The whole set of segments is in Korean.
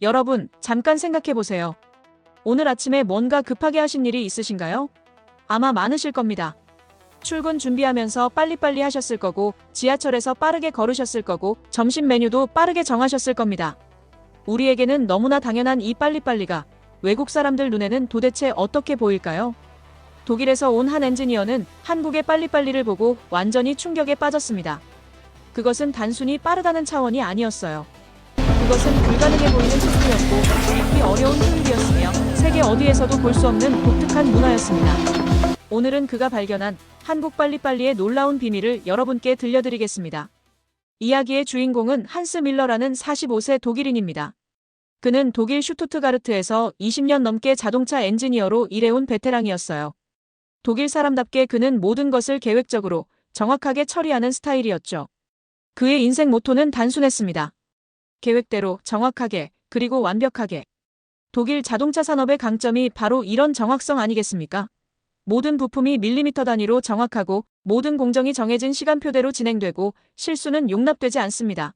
여러분, 잠깐 생각해 보세요. 오늘 아침에 뭔가 급하게 하신 일이 있으신가요? 아마 많으실 겁니다. 출근 준비하면서 빨리빨리 하셨을 거고, 지하철에서 빠르게 걸으셨을 거고, 점심 메뉴도 빠르게 정하셨을 겁니다. 우리에게는 너무나 당연한 이 빨리빨리가 외국 사람들 눈에는 도대체 어떻게 보일까요? 독일에서 온 한 엔지니어는 한국의 빨리빨리를 보고 완전히 충격에 빠졌습니다. 그것은 단순히 빠르다는 차원이 아니었어요. 그것은 불가능해 보이는 속도였고 믿기 어려운 효율이었으며 세계 어디에서도 볼 수 없는 독특한 문화였습니다. 오늘은 그가 발견한 한국 빨리빨리의 놀라운 비밀을 여러분께 들려드리겠습니다. 이야기의 주인공은 한스 밀러라는 45세 독일인입니다. 그는 독일 슈투트가르트에서 20년 넘게 자동차 엔지니어로 일해온 베테랑이었어요. 독일 사람답게 그는 모든 것을 계획적으로 정확하게 처리하는 스타일이었죠. 그의 인생 모토는 단순했습니다. 계획대로, 정확하게, 그리고 완벽하게. 독일 자동차 산업의 강점이 바로 이런 정확성 아니겠습니까? 모든 부품이 밀리미터 단위로 정확하고 모든 공정이 정해진 시간표대로 진행되고 실수는 용납되지 않습니다.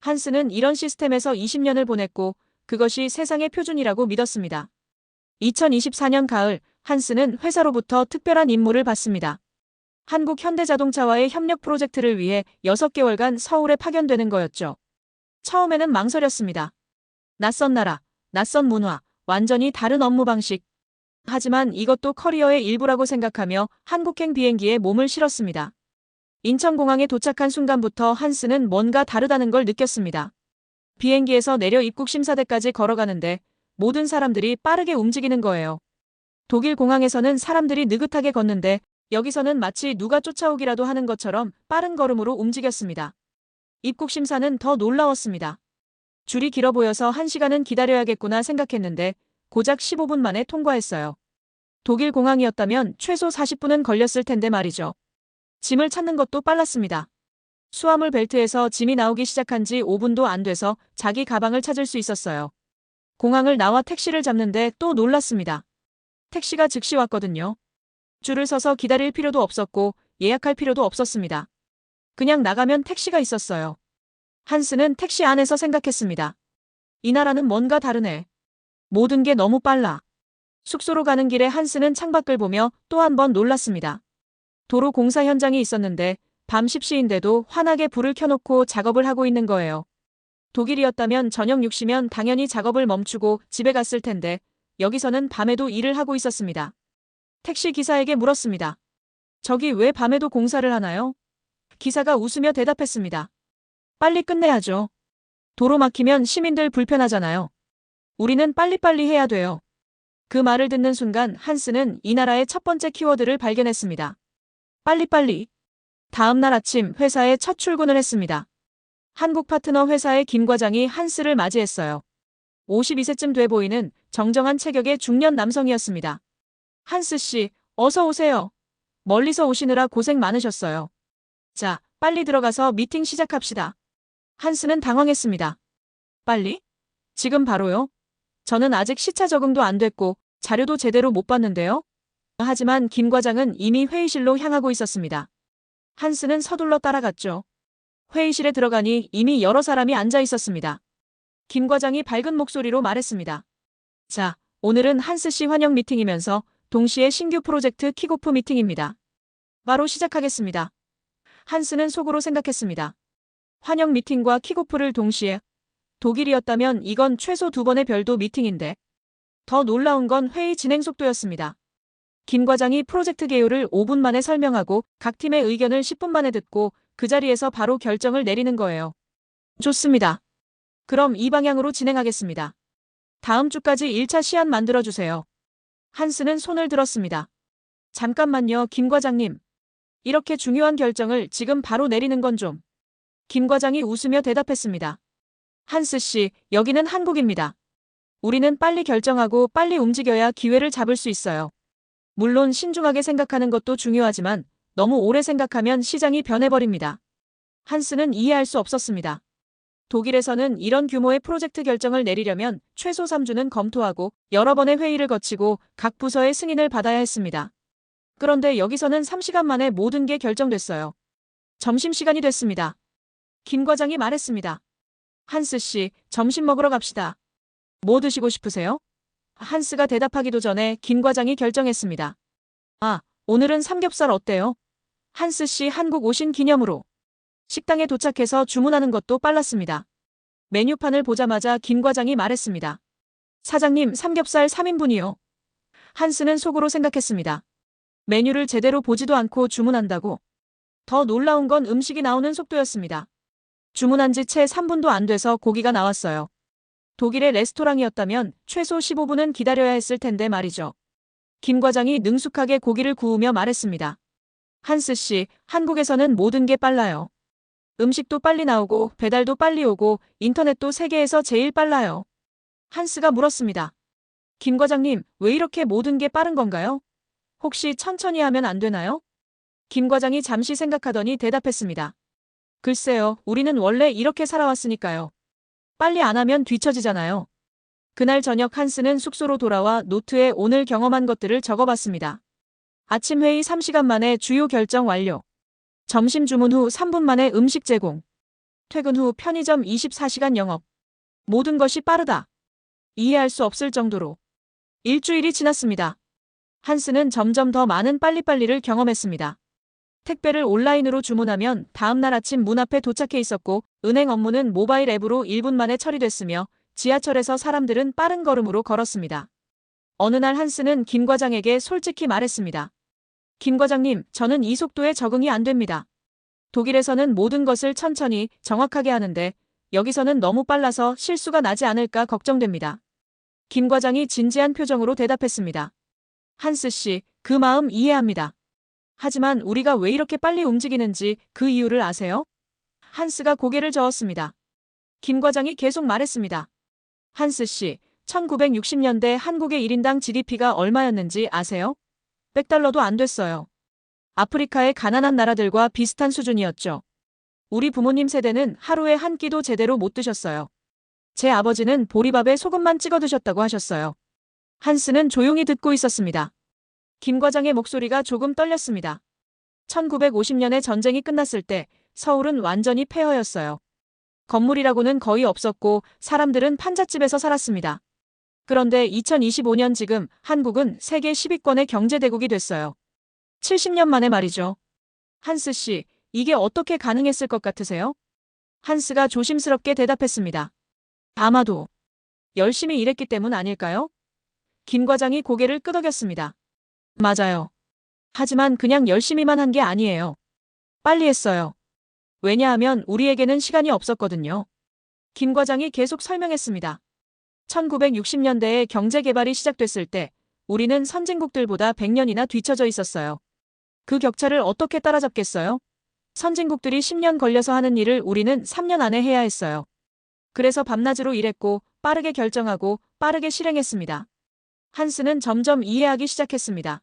한스는 이런 시스템에서 20년을 보냈고 그것이 세상의 표준이라고 믿었습니다. 2024년 가을, 한스는 회사로부터 특별한 임무를 받습니다. 한국 현대자동차와의 협력 프로젝트를 위해 6개월간 서울에 파견되는 거였죠. 처음에는 망설였습니다. 낯선 나라, 낯선 문화, 완전히 다른 업무 방식. 하지만 이것도 커리어의 일부라고 생각하며 한국행 비행기에 몸을 실었습니다. 인천공항에 도착한 순간부터 한스는 뭔가 다르다는 걸 느꼈습니다. 비행기에서 내려 입국 심사대까지 걸어가는데 모든 사람들이 빠르게 움직이는 거예요. 독일 공항에서는 사람들이 느긋하게 걷는데 여기서는 마치 누가 쫓아오기라도 하는 것처럼 빠른 걸음으로 움직였습니다. 입국 심사는 더 놀라웠습니다. 줄이 길어 보여서 1시간은 기다려야겠구나 생각했는데 고작 15분 만에 통과했어요. 독일 공항이었다면 최소 40분은 걸렸을 텐데 말이죠. 짐을 찾는 것도 빨랐습니다. 수화물 벨트에서 짐이 나오기 시작한 지 5분도 안 돼서 자기 가방을 찾을 수 있었어요. 공항을 나와 택시를 잡는데 또 놀랐습니다. 택시가 즉시 왔거든요. 줄을 서서 기다릴 필요도 없었고 예약할 필요도 없었습니다. 그냥 나가면 택시가 있었어요. 한스는 택시 안에서 생각했습니다. 이 나라는 뭔가 다르네. 모든 게 너무 빨라. 숙소로 가는 길에 한스는 창밖을 보며 또 한 번 놀랐습니다. 도로 공사 현장이 있었는데 밤 10시인데도 환하게 불을 켜놓고 작업을 하고 있는 거예요. 독일이었다면 저녁 6시면 당연히 작업을 멈추고 집에 갔을 텐데 여기서는 밤에도 일을 하고 있었습니다. 택시 기사에게 물었습니다. 저기 왜 밤에도 공사를 하나요? 기사가 웃으며 대답했습니다. 빨리 끝내야죠. 도로 막히면 시민들 불편하잖아요. 우리는 빨리빨리 해야 돼요. 그 말을 듣는 순간 한스는 이 나라의 첫 번째 키워드를 발견했습니다. 빨리빨리. 다음 날 아침 회사에 첫 출근을 했습니다. 한국 파트너 회사의 김 과장이 한스를 맞이했어요. 52세쯤 돼 보이는 정정한 체격의 중년 남성이었습니다. 한스 씨, 어서 오세요. 멀리서 오시느라 고생 많으셨어요. 자, 빨리 들어가서 미팅 시작합시다. 한스는 당황했습니다. 빨리? 지금 바로요? 저는 아직 시차 적응도 안 됐고 자료도 제대로 못 봤는데요. 하지만 김 과장은 이미 회의실로 향하고 있었습니다. 한스는 서둘러 따라갔죠. 회의실에 들어가니 이미 여러 사람이 앉아 있었습니다. 김 과장이 밝은 목소리로 말했습니다. 자, 오늘은 한스 씨 환영 미팅이면서 동시에 신규 프로젝트 킥오프 미팅입니다. 바로 시작하겠습니다. 한스는 속으로 생각했습니다. 환영 미팅과 킥오프를 동시에. 독일이었다면 이건 최소 2번의 별도 미팅인데. 더 놀라운 건 회의 진행 속도였습니다. 김 과장이 프로젝트 개요를 5분 만에 설명하고 각 팀의 의견을 10분 만에 듣고 그 자리에서 바로 결정을 내리는 거예요. 좋습니다. 그럼 이 방향으로 진행하겠습니다. 다음 주까지 1차 시안 만들어주세요. 한스는 손을 들었습니다. 잠깐만요, 김 과장님. 이렇게 중요한 결정을 지금 바로 내리는 건 좀. 김 과장이 웃으며 대답했습니다. 한스 씨, 여기는 한국입니다. 우리는 빨리 결정하고 빨리 움직여야 기회를 잡을 수 있어요. 물론 신중하게 생각하는 것도 중요하지만 너무 오래 생각하면 시장이 변해버립니다. 한스는 이해할 수 없었습니다. 독일에서는 이런 규모의 프로젝트 결정을 내리려면 최소 3주는 검토하고 여러 번의 회의를 거치고 각 부서의 승인을 받아야 했습니다. 그런데 여기서는 3시간 만에 모든 게 결정됐어요. 점심시간이 됐습니다. 김 과장이 말했습니다. 한스 씨, 점심 먹으러 갑시다. 뭐 드시고 싶으세요? 한스가 대답하기도 전에 김 과장이 결정했습니다. 아, 오늘은 삼겹살 어때요? 한스 씨 한국 오신 기념으로. 식당에 도착해서 주문하는 것도 빨랐습니다. 메뉴판을 보자마자 김 과장이 말했습니다. 사장님, 삼겹살 3인분이요. 한스는 속으로 생각했습니다. 메뉴를 제대로 보지도 않고 주문한다고. 더 놀라운 건 음식이 나오는 속도였습니다. 주문한 지 채 3분도 안 돼서 고기가 나왔어요. 독일의 레스토랑이었다면 최소 15분은 기다려야 했을 텐데 말이죠. 김 과장이 능숙하게 고기를 구우며 말했습니다. 한스 씨, 한국에서는 모든 게 빨라요. 음식도 빨리 나오고 배달도 빨리 오고 인터넷도 세계에서 제일 빨라요. 한스가 물었습니다. 김 과장님, 왜 이렇게 모든 게 빠른 건가요? 혹시 천천히 하면 안 되나요? 김 과장이 잠시 생각하더니 대답했습니다. 글쎄요, 우리는 원래 이렇게 살아왔으니까요. 빨리 안 하면 뒤처지잖아요. 그날 저녁 한스는 숙소로 돌아와 노트에 오늘 경험한 것들을 적어봤습니다. 아침 회의 3시간 만에 주요 결정 완료. 점심 주문 후 3분 만에 음식 제공. 퇴근 후 편의점 24시간 영업. 모든 것이 빠르다. 이해할 수 없을 정도로. 일주일이 지났습니다. 한스는 점점 더 많은 빨리빨리를 경험했습니다. 택배를 온라인으로 주문하면 다음날 아침 문 앞에 도착해 있었고 은행 업무는 모바일 앱으로 1분 만에 처리됐으며 지하철에서 사람들은 빠른 걸음으로 걸었습니다. 어느 날 한스는 김 과장에게 솔직히 말했습니다. 김 과장님, 저는 이 속도에 적응이 안 됩니다. 독일에서는 모든 것을 천천히 정확하게 하는데 여기서는 너무 빨라서 실수가 나지 않을까 걱정됩니다. 김 과장이 진지한 표정으로 대답했습니다. 한스 씨, 그 마음 이해합니다. 하지만 우리가 왜 이렇게 빨리 움직이는지 그 이유를 아세요? 한스가 고개를 저었습니다. 김 과장이 계속 말했습니다. 한스 씨, 1960년대 한국의 1인당 GDP가 얼마였는지 아세요? 100달러도 안 됐어요. 아프리카의 가난한 나라들과 비슷한 수준이었죠. 우리 부모님 세대는 하루에 한 끼도 제대로 못 드셨어요. 제 아버지는 보리밥에 소금만 찍어 드셨다고 하셨어요. 한스는 조용히 듣고 있었습니다. 김 과장의 목소리가 조금 떨렸습니다. 1950년에 전쟁이 끝났을 때 서울은 완전히 폐허였어요. 건물이라고는 거의 없었고 사람들은 판잣집에서 살았습니다. 그런데 2025년 지금 한국은 세계 10위권의 경제대국이 됐어요. 70년 만에 말이죠. 한스 씨, 이게 어떻게 가능했을 것 같으세요? 한스가 조심스럽게 대답했습니다. 아마도 열심히 일했기 때문 아닐까요? 김 과장이 고개를 끄덕였습니다. 맞아요. 하지만 그냥 열심히만 한 게 아니에요. 빨리 했어요. 왜냐하면 우리에게는 시간이 없었거든요. 김 과장이 계속 설명했습니다. 1960년대에 경제 개발이 시작됐을 때 우리는 선진국들보다 100년이나 뒤처져 있었어요. 그 격차를 어떻게 따라잡겠어요? 선진국들이 10년 걸려서 하는 일을 우리는 3년 안에 해야 했어요. 그래서 밤낮으로 일했고 빠르게 결정하고 빠르게 실행했습니다. 한스는 점점 이해하기 시작했습니다.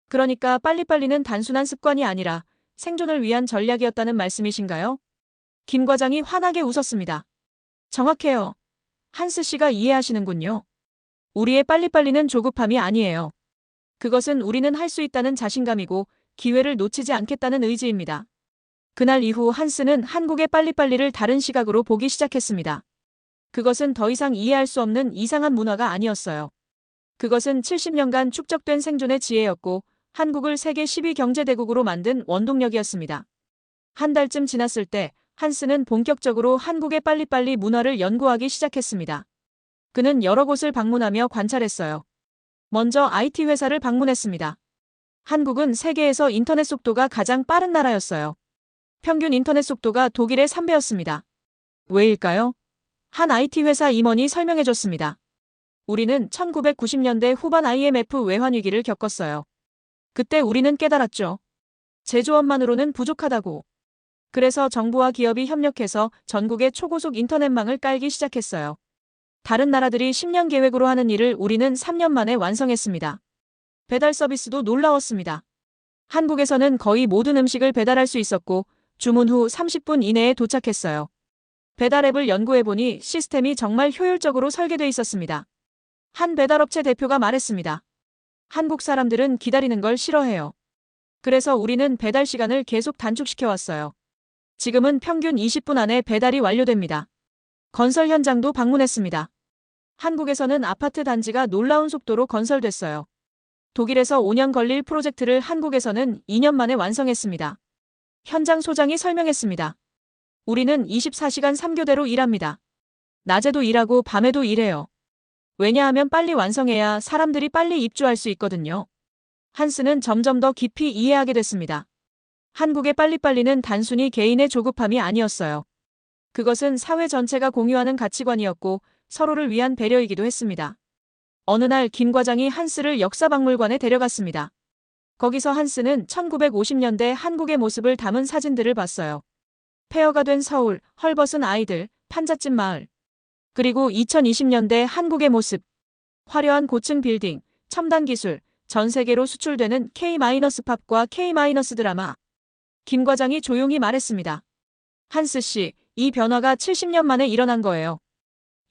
그러니까 빨리빨리는 단순한 습관이 아니라 생존을 위한 전략이었다는 말씀이신가요? 김 과장이 환하게 웃었습니다. 정확해요. 한스 씨가 이해하시는군요. 우리의 빨리빨리는 조급함이 아니에요. 그것은 우리는 할 수 있다는 자신감이고 기회를 놓치지 않겠다는 의지입니다. 그날 이후 한스는 한국의 빨리빨리를 다른 시각으로 보기 시작했습니다. 그것은 더 이상 이해할 수 없는 이상한 문화가 아니었어요. 그것은 70년간 축적된 생존의 지혜였고 한국을 세계 10위 경제대국으로 만든 원동력이었습니다. 한 달쯤 지났을 때 한스는 본격적으로 한국의 빨리빨리 문화를 연구하기 시작했습니다. 그는 여러 곳을 방문하며 관찰했어요. 먼저 IT 회사를 방문했습니다. 한국은 세계에서 인터넷 속도가 가장 빠른 나라였어요. 평균 인터넷 속도가 독일의 3배였습니다. 왜일까요? 한 IT 회사 임원이 설명해줬습니다. 우리는 1990년대 후반 IMF 외환위기를 겪었어요. 그때 우리는 깨달았죠. 제조업만으로는 부족하다고. 그래서 정부와 기업이 협력해서 전국에 초고속 인터넷망을 깔기 시작했어요. 다른 나라들이 10년 계획으로 하는 일을 우리는 3년 만에 완성했습니다. 배달 서비스도 놀라웠습니다. 한국에서는 거의 모든 음식을 배달할 수 있었고 주문 후 30분 이내에 도착했어요. 배달 앱을 연구해보니 시스템이 정말 효율적으로 설계돼 있었습니다. 한 배달업체 대표가 말했습니다. 한국 사람들은 기다리는 걸 싫어해요. 그래서 우리는 배달 시간을 계속 단축시켜왔어요. 지금은 평균 20분 안에 배달이 완료됩니다. 건설 현장도 방문했습니다. 한국에서는 아파트 단지가 놀라운 속도로 건설됐어요. 독일에서 5년 걸릴 프로젝트를 한국에서는 2년 만에 완성했습니다. 현장 소장이 설명했습니다. 우리는 24시간 3교대로 일합니다. 낮에도 일하고 밤에도 일해요. 왜냐하면 빨리 완성해야 사람들이 빨리 입주할 수 있거든요. 한스는 점점 더 깊이 이해하게 됐습니다. 한국의 빨리빨리는 단순히 개인의 조급함이 아니었어요. 그것은 사회 전체가 공유하는 가치관이었고 서로를 위한 배려이기도 했습니다. 어느 날 김 과장이 한스를 역사박물관에 데려갔습니다. 거기서 한스는 1950년대 한국의 모습을 담은 사진들을 봤어요. 폐허가 된 서울, 헐벗은 아이들, 판잣집 마을. 그리고 2020년대 한국의 모습. 화려한 고층 빌딩, 첨단 기술, 전 세계로 수출되는 K-팝과 K-드라마. 김 과장이 조용히 말했습니다. 한스 씨, 이 변화가 70년 만에 일어난 거예요.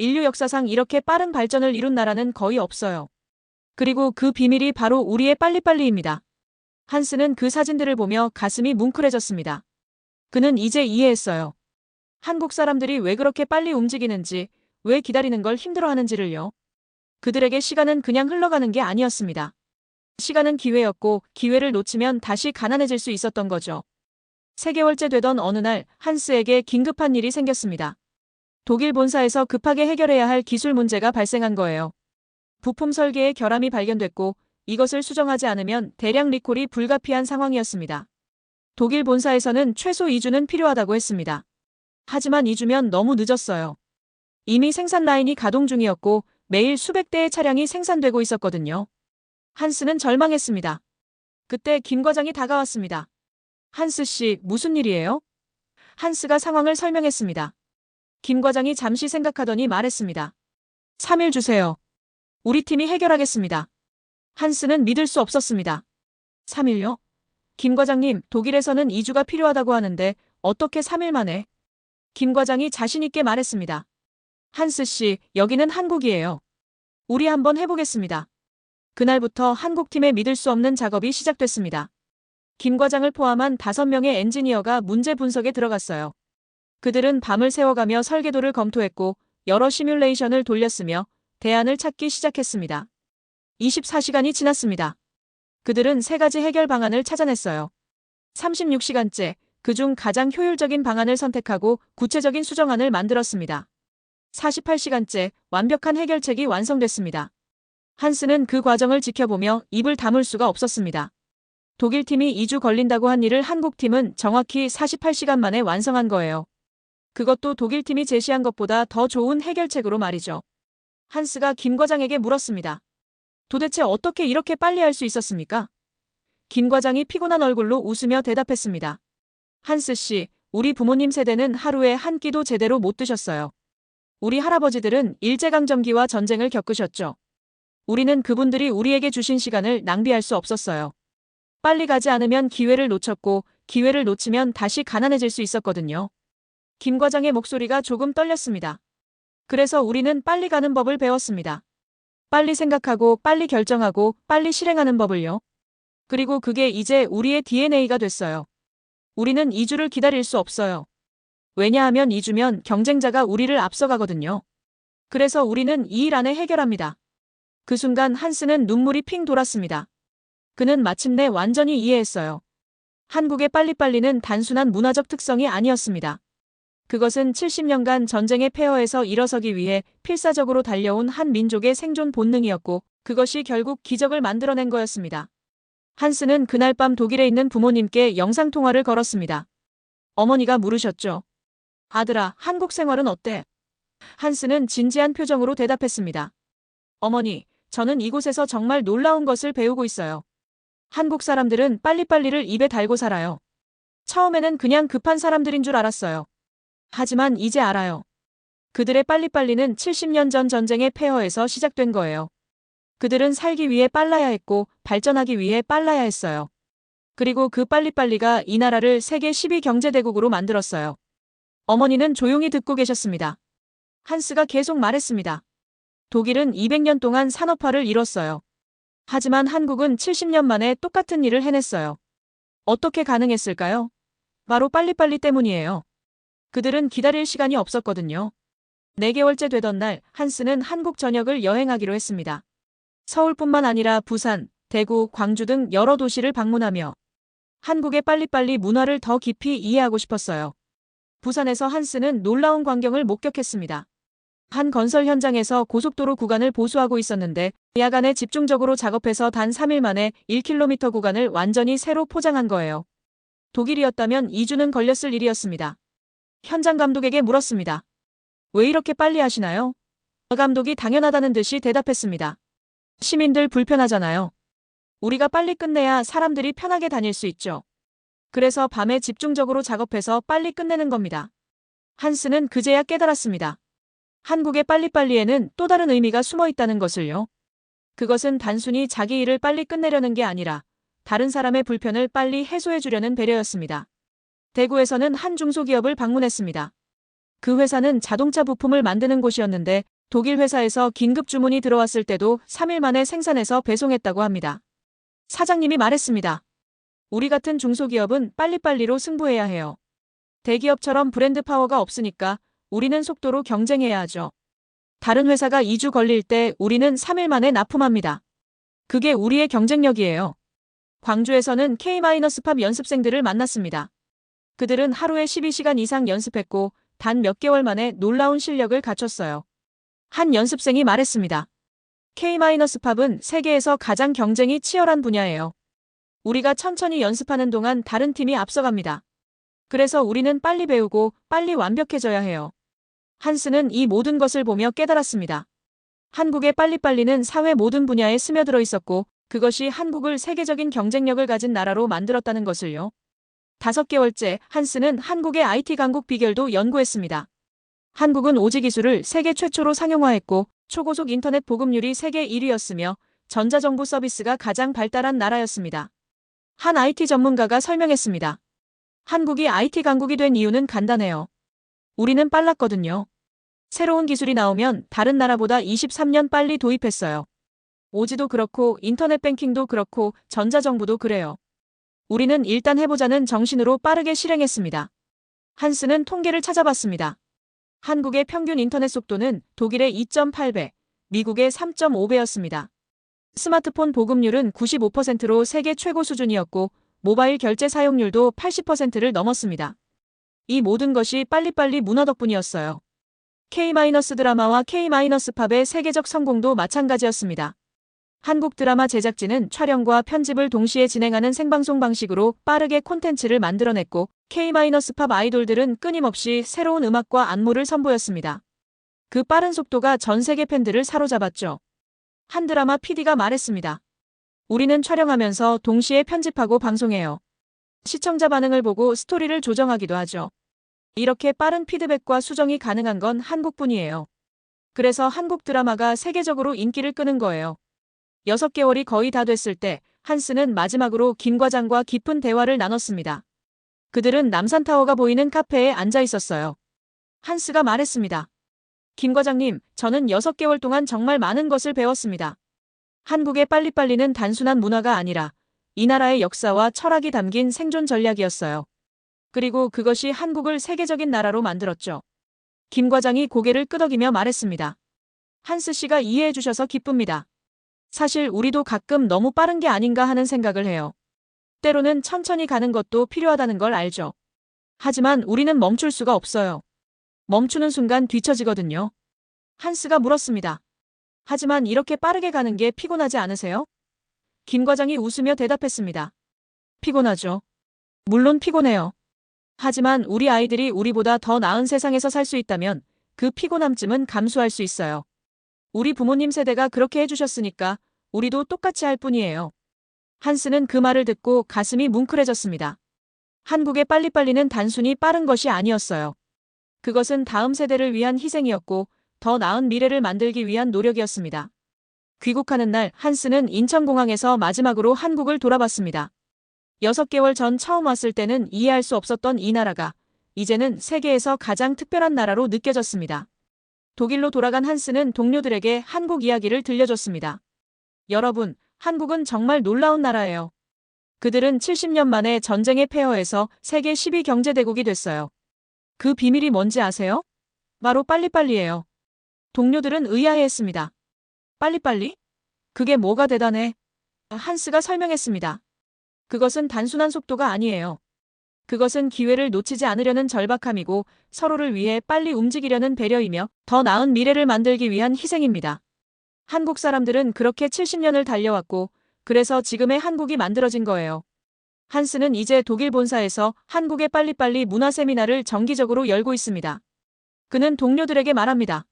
인류 역사상 이렇게 빠른 발전을 이룬 나라는 거의 없어요. 그리고 그 비밀이 바로 우리의 빨리빨리입니다. 한스는 그 사진들을 보며 가슴이 뭉클해졌습니다. 그는 이제 이해했어요. 한국 사람들이 왜 그렇게 빨리 움직이는지, 왜 기다리는 걸 힘들어하는지를요. 그들에게 시간은 그냥 흘러가는 게 아니었습니다. 시간은 기회였고 기회를 놓치면 다시 가난해질 수 있었던 거죠. 3개월째 되던 어느 날 한스에게 긴급한 일이 생겼습니다. 독일 본사에서 급하게 해결해야 할 기술 문제가 발생한 거예요. 부품 설계에 결함이 발견됐고 이것을 수정하지 않으면 대량 리콜이 불가피한 상황이었습니다. 독일 본사에서는 최소 2주는 필요하다고 했습니다. 하지만 2주면 너무 늦었어요. 이미 생산 라인이 가동 중이었고 매일 수백 대의 차량이 생산되고 있었거든요. 한스는 절망했습니다. 그때 김 과장이 다가왔습니다. 한스 씨, 무슨 일이에요? 한스가 상황을 설명했습니다. 김 과장이 잠시 생각하더니 말했습니다. 3일 주세요. 우리 팀이 해결하겠습니다. 한스는 믿을 수 없었습니다. 3일요? 김 과장님, 독일에서는 2주가 필요하다고 하는데 어떻게 3일 만에? 김 과장이 자신 있게 말했습니다. 한스 씨, 여기는 한국이에요. 우리 한번 해보겠습니다. 그날부터 한국팀의 믿을 수 없는 작업이 시작됐습니다. 김 과장을 포함한 5명의 엔지니어가 문제 분석에 들어갔어요. 그들은 밤을 새워가며 설계도를 검토했고 여러 시뮬레이션을 돌렸으며 대안을 찾기 시작했습니다. 24시간이 지났습니다. 그들은 3가지 해결 방안을 찾아냈어요. 36시간째, 그중 가장 효율적인 방안을 선택하고 구체적인 수정안을 만들었습니다. 48시간째, 완벽한 해결책이 완성됐습니다. 한스는 그 과정을 지켜보며 입을 다물 수가 없었습니다. 독일 팀이 2주 걸린다고 한 일을 한국 팀은 정확히 48시간 만에 완성한 거예요. 그것도 독일 팀이 제시한 것보다 더 좋은 해결책으로 말이죠. 한스가 김 과장에게 물었습니다. 도대체 어떻게 이렇게 빨리 할 수 있었습니까? 김 과장이 피곤한 얼굴로 웃으며 대답했습니다. 한스 씨, 우리 부모님 세대는 하루에 한 끼도 제대로 못 드셨어요. 우리 할아버지들은 일제강점기와 전쟁을 겪으셨죠. 우리는 그분들이 우리에게 주신 시간을 낭비할 수 없었어요. 빨리 가지 않으면 기회를 놓쳤고 기회를 놓치면 다시 가난해질 수 있었거든요. 김 과장의 목소리가 조금 떨렸습니다. 그래서 우리는 빨리 가는 법을 배웠습니다. 빨리 생각하고 빨리 결정하고 빨리 실행하는 법을요. 그리고 그게 이제 우리의 DNA가 됐어요. 우리는 2주를 기다릴 수 없어요. 왜냐하면 2주면 경쟁자가 우리를 앞서가거든요. 그래서 우리는 2일 안에 해결합니다. 그 순간 한스는 눈물이 핑 돌았습니다. 그는 마침내 완전히 이해했어요. 한국의 빨리빨리는 단순한 문화적 특성이 아니었습니다. 그것은 70년간 전쟁의 폐허에서 일어서기 위해 필사적으로 달려온 한 민족의 생존 본능이었고 그것이 결국 기적을 만들어낸 거였습니다. 한스는 그날 밤 독일에 있는 부모님께 영상통화를 걸었습니다. 어머니가 물으셨죠. 아들아, 한국 생활은 어때? 한스는 진지한 표정으로 대답했습니다. 어머니, 저는 이곳에서 정말 놀라운 것을 배우고 있어요. 한국 사람들은 빨리빨리를 입에 달고 살아요. 처음에는 그냥 급한 사람들인 줄 알았어요. 하지만 이제 알아요. 그들의 빨리빨리는 70년 전 전쟁의 폐허에서 시작된 거예요. 그들은 살기 위해 빨라야 했고 발전하기 위해 빨라야 했어요. 그리고 그 빨리빨리가 이 나라를 세계 10위 경제대국으로 만들었어요. 어머니는 조용히 듣고 계셨습니다. 한스가 계속 말했습니다. 독일은 200년 동안 산업화를 이뤘어요. 하지만 한국은 70년 만에 똑같은 일을 해냈어요. 어떻게 가능했을까요? 바로 빨리빨리 때문이에요. 그들은 기다릴 시간이 없었거든요. 4개월째 되던 날 한스는 한국 전역을 여행하기로 했습니다. 서울뿐만 아니라 부산, 대구, 광주 등 여러 도시를 방문하며 한국의 빨리빨리 문화를 더 깊이 이해하고 싶었어요. 부산에서 한스는 놀라운 광경을 목격했습니다. 한 건설 현장에서 고속도로 구간을 보수하고 있었는데 야간에 집중적으로 작업해서 단 3일 만에 1km 구간을 완전히 새로 포장한 거예요. 독일이었다면 2주는 걸렸을 일이었습니다. 현장 감독에게 물었습니다. 왜 이렇게 빨리 하시나요? 감독이 당연하다는 듯이 대답했습니다. 시민들 불편하잖아요. 우리가 빨리 끝내야 사람들이 편하게 다닐 수 있죠. 그래서 밤에 집중적으로 작업해서 빨리 끝내는 겁니다. 한스는 그제야 깨달았습니다. 한국의 빨리빨리에는 또 다른 의미가 숨어 있다는 것을요. 그것은 단순히 자기 일을 빨리 끝내려는 게 아니라 다른 사람의 불편을 빨리 해소해 주려는 배려였습니다. 대구에서는 한 중소기업을 방문했습니다. 그 회사는 자동차 부품을 만드는 곳이었는데 독일 회사에서 긴급 주문이 들어왔을 때도 3일 만에 생산해서 배송했다고 합니다. 사장님이 말했습니다. 우리 같은 중소기업은 빨리빨리로 승부해야 해요. 대기업처럼 브랜드 파워가 없으니까 우리는 속도로 경쟁해야 하죠. 다른 회사가 2주 걸릴 때 우리는 3일 만에 납품합니다. 그게 우리의 경쟁력이에요. 광주에서는 K-팝 연습생들을 만났습니다. 그들은 하루에 12시간 이상 연습했고 단 몇 개월 만에 놀라운 실력을 갖췄어요. 한 연습생이 말했습니다. K-팝은 세계에서 가장 경쟁이 치열한 분야예요. 우리가 천천히 연습하는 동안 다른 팀이 앞서갑니다. 그래서 우리는 빨리 배우고 빨리 완벽해져야 해요. 한스는 이 모든 것을 보며 깨달았습니다. 한국의 빨리빨리는 사회 모든 분야에 스며들어 있었고 그것이 한국을 세계적인 경쟁력을 가진 나라로 만들었다는 것을요. 5개월째 한스는 한국의 IT 강국 비결도 연구했습니다. 한국은 오지 기술을 세계 최초로 상용화했고 초고속 인터넷 보급률이 세계 1위였으며 전자정부 서비스가 가장 발달한 나라였습니다. 한 IT 전문가가 설명했습니다. 한국이 IT 강국이 된 이유는 간단해요. 우리는 빨랐거든요. 새로운 기술이 나오면 다른 나라보다 23년 빨리 도입했어요. 오지도 그렇고 인터넷 뱅킹도 그렇고 전자정부도 그래요. 우리는 일단 해보자는 정신으로 빠르게 실행했습니다. 한스는 통계를 찾아봤습니다. 한국의 평균 인터넷 속도는 독일의 2.8배, 미국의 3.5배였습니다. 스마트폰 보급률은 95%로 세계 최고 수준이었고 모바일 결제 사용률도 80%를 넘었습니다. 이 모든 것이 빨리빨리 문화 덕분이었어요. K-드라마와 K-팝의 세계적 성공도 마찬가지였습니다. 한국 드라마 제작진은 촬영과 편집을 동시에 진행하는 생방송 방식으로 빠르게 콘텐츠를 만들어냈고 K-팝 아이돌들은 끊임없이 새로운 음악과 안무를 선보였습니다. 그 빠른 속도가 전 세계 팬들을 사로잡았죠. 한 드라마 PD가 말했습니다. 우리는 촬영하면서 동시에 편집하고 방송해요. 시청자 반응을 보고 스토리를 조정하기도 하죠. 이렇게 빠른 피드백과 수정이 가능한 건 한국뿐이에요. 그래서 한국 드라마가 세계적으로 인기를 끄는 거예요. 6개월이 거의 다 됐을 때 한스는 마지막으로 김 과장과 깊은 대화를 나눴습니다. 그들은 남산타워가 보이는 카페에 앉아 있었어요. 한스가 말했습니다. 김 과장님, 저는 6개월 동안 정말 많은 것을 배웠습니다. 한국의 빨리빨리는 단순한 문화가 아니라 이 나라의 역사와 철학이 담긴 생존 전략이었어요. 그리고 그것이 한국을 세계적인 나라로 만들었죠. 김 과장이 고개를 끄덕이며 말했습니다. 한스 씨가 이해해 주셔서 기쁩니다. 사실 우리도 가끔 너무 빠른 게 아닌가 하는 생각을 해요. 때로는 천천히 가는 것도 필요하다는 걸 알죠. 하지만 우리는 멈출 수가 없어요. 멈추는 순간 뒤처지거든요. 한스가 물었습니다. 하지만 이렇게 빠르게 가는 게 피곤하지 않으세요? 김 과장이 웃으며 대답했습니다. 피곤하죠. 물론 피곤해요. 하지만 우리 아이들이 우리보다 더 나은 세상에서 살 수 있다면 그 피곤함쯤은 감수할 수 있어요. 우리 부모님 세대가 그렇게 해주셨으니까 우리도 똑같이 할 뿐이에요. 한스는 그 말을 듣고 가슴이 뭉클해졌습니다. 한국의 빨리빨리는 단순히 빠른 것이 아니었어요. 그것은 다음 세대를 위한 희생이었고 더 나은 미래를 만들기 위한 노력이었습니다. 귀국하는 날 한스는 인천공항에서 마지막으로 한국을 돌아봤습니다. 6개월 전 처음 왔을 때는 이해할 수 없었던 이 나라가 이제는 세계에서 가장 특별한 나라로 느껴졌습니다. 독일로 돌아간 한스는 동료들에게 한국 이야기를 들려줬습니다. 여러분, 한국은 정말 놀라운 나라예요. 그들은 70년 만에 전쟁의 폐허에서 세계 10위 경제대국이 됐어요. 그 비밀이 뭔지 아세요? 바로 빨리빨리예요. 동료들은 의아해했습니다. 빨리빨리? 그게 뭐가 대단해? 한스가 설명했습니다. 그것은 단순한 속도가 아니에요. 그것은 기회를 놓치지 않으려는 절박함이고 서로를 위해 빨리 움직이려는 배려이며 더 나은 미래를 만들기 위한 희생입니다. 한국 사람들은 그렇게 70년을 달려왔고 그래서 지금의 한국이 만들어진 거예요. 한스는 이제 독일 본사에서 한국의 빨리빨리 문화 세미나를 정기적으로 열고 있습니다. 그는 동료들에게 말합니다.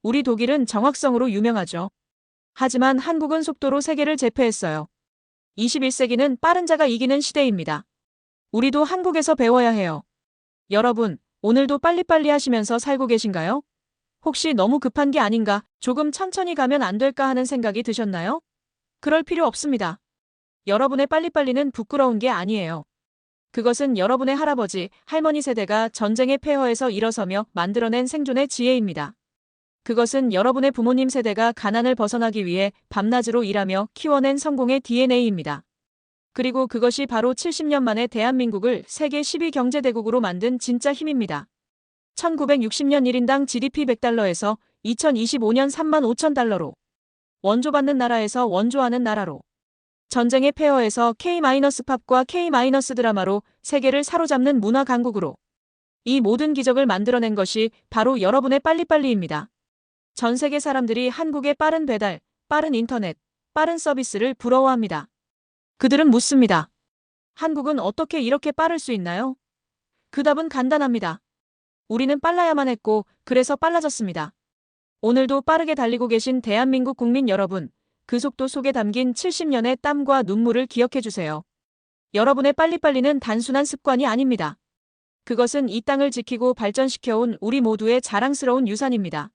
우리 독일은 정확성으로 유명하죠. 하지만 한국은 속도로 세계를 제패했어요. 21세기는 빠른 자가 이기는 시대입니다. 우리도 한국에서 배워야 해요. 여러분, 오늘도 빨리빨리 하시면서 살고 계신가요? 혹시 너무 급한 게 아닌가, 조금 천천히 가면 안 될까 하는 생각이 드셨나요? 그럴 필요 없습니다. 여러분의 빨리빨리는 부끄러운 게 아니에요. 그것은 여러분의 할아버지, 할머니 세대가 전쟁의 폐허에서 일어서며 만들어낸 생존의 지혜입니다. 그것은 여러분의 부모님 세대가 가난을 벗어나기 위해 밤낮으로 일하며 키워낸 성공의 DNA입니다. 그리고 그것이 바로 70년 만에 대한민국을 세계 10위 경제대국으로 만든 진짜 힘입니다. 1960년 1인당 GDP 100달러에서 2025년 3만 5천 달러로. 원조받는 나라에서 원조하는 나라로. 전쟁의 폐허에서 K-팝과 K-드라마로 세계를 사로잡는 문화 강국으로. 이 모든 기적을 만들어낸 것이 바로 여러분의 빨리빨리입니다. 전 세계 사람들이 한국의 빠른 배달, 빠른 인터넷, 빠른 서비스를 부러워합니다. 그들은 묻습니다. 한국은 어떻게 이렇게 빠를 수 있나요? 그 답은 간단합니다. 우리는 빨라야만 했고 그래서 빨라졌습니다. 오늘도 빠르게 달리고 계신 대한민국 국민 여러분, 그 속도 속에 담긴 70년의 땀과 눈물을 기억해 주세요. 여러분의 빨리빨리는 단순한 습관이 아닙니다. 그것은 이 땅을 지키고 발전시켜온 우리 모두의 자랑스러운 유산입니다.